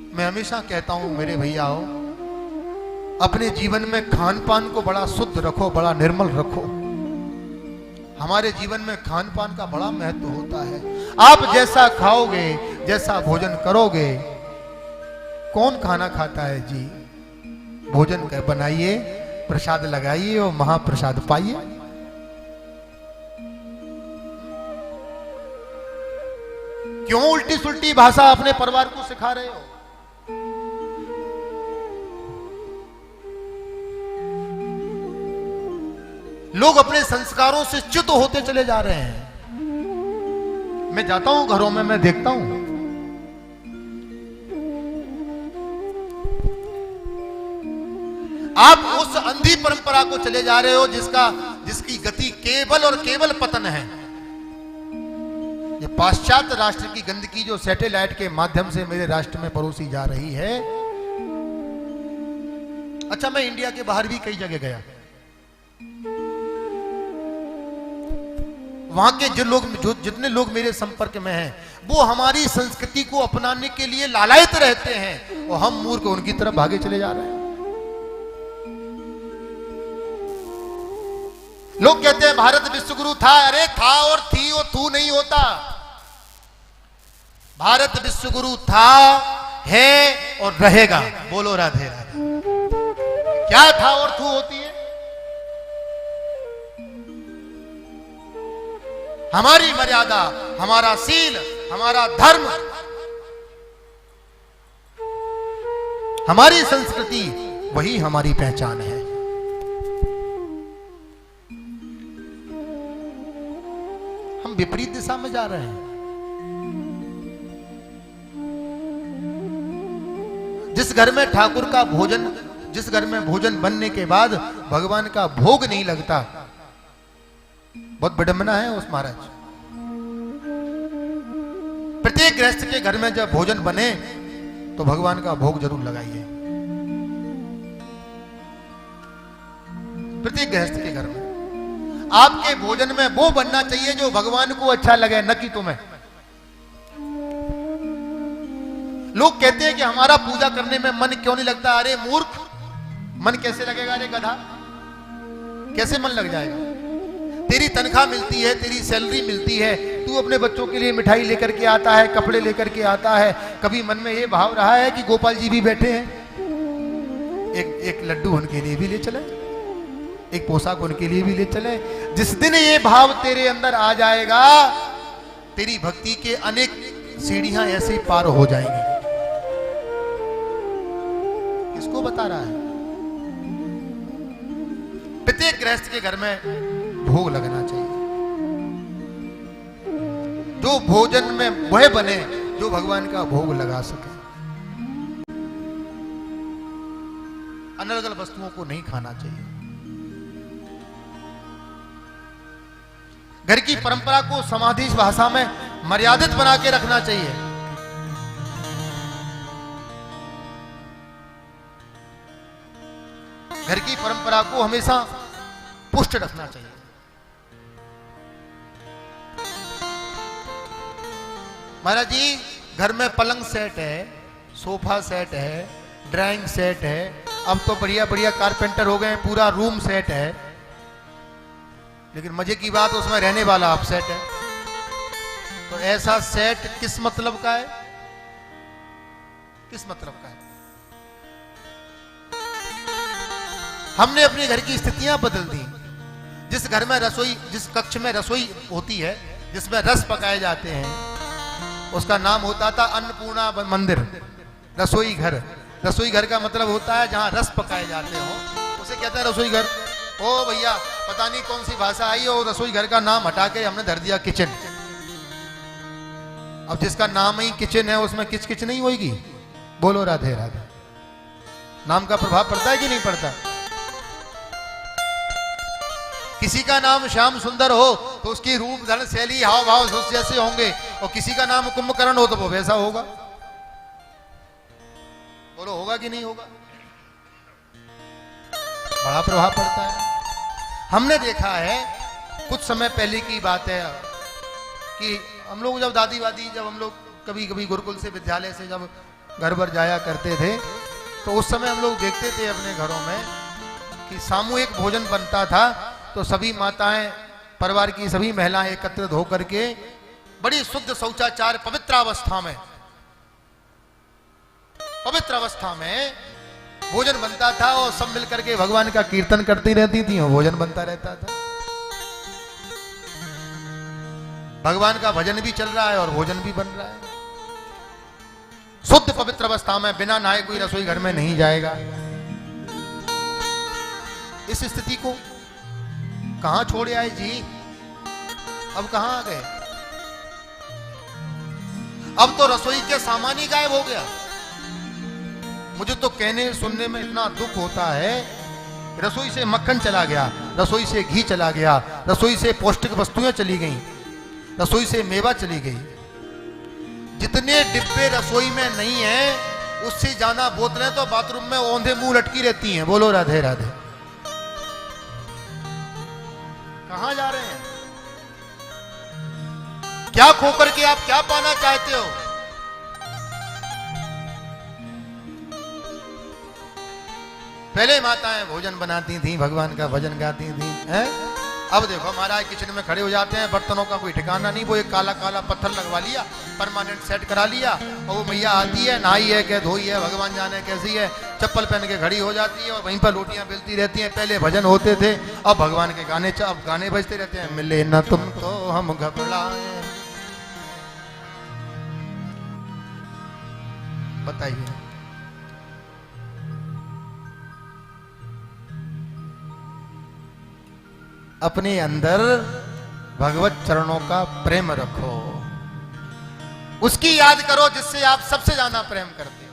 मैं हमेशा कहता हूं मेरे भैया हो, अपने जीवन में खान पान को बड़ा शुद्ध रखो, बड़ा निर्मल रखो। हमारे जीवन में खान पान का बड़ा महत्व होता है। आप जैसा खाओगे, जैसा भोजन करोगे, कौन खाना खाता है जी? भोजन बनाइए, प्रसाद लगाइए और महाप्रसाद पाइए। क्यों उल्टी सुल्टी भाषा अपने परिवार को सिखा रहे हो? लोग अपने संस्कारों से च्युत होते चले जा रहे हैं। मैं जाता हूं घरों में, मैं देखता हूं आप उस अंधी परंपरा को चले जा रहे हो जिसकी गति केवल और केवल पतन है। ये पाश्चात्य राष्ट्र की गंदगी जो सैटेलाइट के माध्यम से मेरे राष्ट्र में परोसी जा रही है। अच्छा, मैं इंडिया के बाहर भी कई जगह गया, वहां के जितने लोग मेरे संपर्क में हैं, वो हमारी संस्कृति को अपनाने के लिए लालायित रहते हैं और हम मूर्ख उनकी तरफ भागे चले जा रहे हैं। लोग कहते हैं भारत विश्वगुरु था। अरे था और थी और तू नहीं होता। भारत विश्वगुरु था, है और रहेगा। बोलो राधे राधे। क्या था और तू होती है? हमारी मर्यादा, हमारा सील, हमारा धर्म, हमारी संस्कृति, वही हमारी पहचान है। हम विपरीत दिशा में जा रहे हैं। जिस घर में ठाकुर का भोजन, जिस घर में भोजन बनने के बाद भगवान का भोग नहीं लगता, बहुत विडंबना है उस महाराज। प्रत्येक गृहस्थ के घर में जब भोजन बने तो भगवान का भोग जरूर लगाइए। प्रत्येक गृहस्थ के घर में आपके भोजन में वो बनना चाहिए जो भगवान को अच्छा लगे, न कि तुम्हें। लोग कहते हैं कि हमारा पूजा करने में मन क्यों नहीं लगता। अरे मूर्ख, मन कैसे लगेगा? अरे गधा, कैसे मन लग जाएगा? तेरी तनख्वाह मिलती है, तेरी सैलरी मिलती है, तू अपने बच्चों के लिए मिठाई लेकर के आता है, कपड़े लेकर के आता है। कभी मन में ये भाव रहा है कि गोपाल जी भी बैठे हैं, एक लड्डू उनके लिए भी ले चले, एक पोशाक उनके लिए भी ले चले? जिस दिन ये भाव तेरे अंदर आ जाएगा, तेरी भक्ति के अनेक सीढ़ियां ऐसे ही पार हो जाएंगी। किसको बता रहा है? प्रत्येक गृहस्थ के घर में भोग लगना चाहिए। जो भोजन में वह बने जो भगवान का भोग लगा सके। अनर्गल वस्तुओं को नहीं खाना चाहिए। घर की परंपरा को समाधि भाषा में मर्यादित बना के रखना चाहिए। घर की परंपरा को हमेशा पुष्ट रखना चाहिए। महाराज जी, घर में पलंग सेट है, सोफा सेट है, ड्राइंग सेट है, अब तो बढ़िया बढ़िया कारपेंटर हो गए, पूरा रूम सेट है, लेकिन मजे की बात उसमें रहने वाला आप सेट है। तो ऐसा सेट किस मतलब का है? किस मतलब का है? हमने अपने घर की स्थितियां बदल दी। जिस घर में रसोई, जिस कक्ष में रसोई होती है, जिसमें रस पकाए जाते हैं, उसका नाम होता था अन्नपूर्णा मंदिर, रसोई घर। रसोई घर का मतलब होता है जहां रस पकाए जाते हो, उसे कहते हैं रसोई घर। ओ भैया, पता नहीं कौन सी भाषा आई हो, रसोई घर का नाम हटा के हमने धर दिया किचन। अब जिसका नाम ही किचन है उसमें किच किच नहीं होगी। बोलो राधे राधे। नाम का प्रभाव पड़ता है कि नहीं पड़ता? किसी का नाम श्याम सुंदर हो तो उसकी रूप धन शैली हाव भाव जैसे होंगे, और किसी का नाम कुंभकर्ण हो तो वो वैसा होगा। बोलो होगा कि नहीं होगा? बड़ा प्रभाव पड़ता है। हमने देखा है, कुछ समय पहले की बात है कि हम लोग जब दादी वादी, जब हम लोग कभी कभी गुरुकुल से, विद्यालय से जब घर भर जाया करते थे, तो उस समय हम लोग देखते थे अपने घरों में कि सामूहिक भोजन बनता था, तो सभी माताएं, परिवार की सभी महिलाएं एकत्रित होकर के बड़ी शुद्ध शौचाचार पवित्र अवस्था में भोजन बनता था, और सब मिलकर के भगवान का कीर्तन करती रहती थी और भोजन बनता रहता था। भगवान का भजन भी चल रहा है और भोजन भी बन रहा है। शुद्ध पवित्र अवस्था में बिना नहाए कोई रसोई घर में नहीं जाएगा। इस स्थिति को कहां छोड़े आए जी? अब कहां आ गए? अब तो रसोई के सामान ही गायब हो गया। मुझे तो कहने सुनने में इतना दुख होता है। रसोई से मक्खन चला गया, रसोई से घी चला गया, रसोई से पौष्टिक वस्तुएं चली गईं, रसोई से मेवा चली गई। जितने डिब्बे रसोई में नहीं है, उससे ज्यादा बोतलें तो बाथरूम में औंधे मुंह लटकी रहती हैं। बोलो राधे राधे। कहां जा रहे हैं? क्या खोकर के आप क्या पाना चाहते हो? पहले माताएं भोजन बनाती थी, भगवान का भजन गाती थी, हैं? अब देखो महाराज किचन में खड़े हो जाते हैं, बर्तनों का कोई ठिकाना नहीं। वो एक काला काला पत्थर लगवा लिया, परमानेंट सेट करा लिया, और वो मैया आती है, नहाई है क्या धोई है भगवान जाने कैसी है, चप्पल पहन के खड़ी हो जाती है और वहीं पर रोटियां बेलती रहती हैं। पहले भजन होते थे, अब भगवान के गाने, अब गाने बजते रहते हैं। मिले न तुम तो हम घबराए। बताइए, अपने अंदर भगवत चरणों का प्रेम रखो, उसकी याद करो जिससे आप सबसे ज्यादा प्रेम करते हैं।